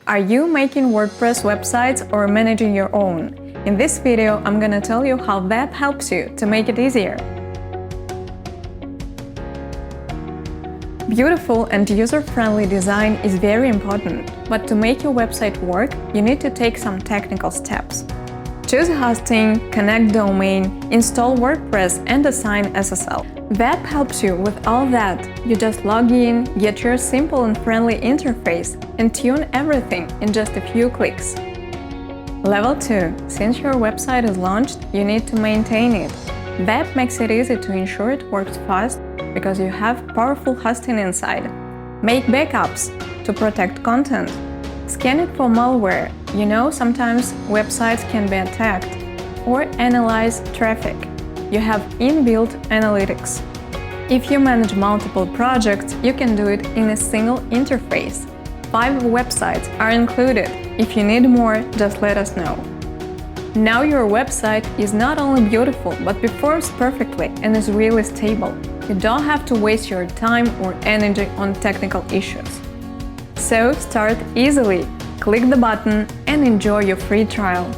Are you making WordPress websites or managing your own? In this video, I'm gonna tell you how Vepp helps you to make it easier. Beautiful and user-friendly design is very important, but to make your website work, you need to take some technical steps. Choose hosting, connect domain, install WordPress, and assign SSL. Vepp helps you with all that. You just log in, get your simple and friendly interface, and tune everything in just a few clicks. Level 2. Since your website is launched, you need to maintain it. Vepp makes it easy to ensure it works fast because you have powerful hosting inside. Make backups to protect content. Scan it for malware. You know, sometimes websites can be attacked. Or analyze traffic. You have inbuilt analytics. If you manage multiple projects, you can do it in a single interface. 5 websites are included. If you need more, just let us know. Now your website is not only beautiful, but performs perfectly and is really stable. You don't have to waste your time or energy on technical issues. So start easily, click the button and enjoy your free trial.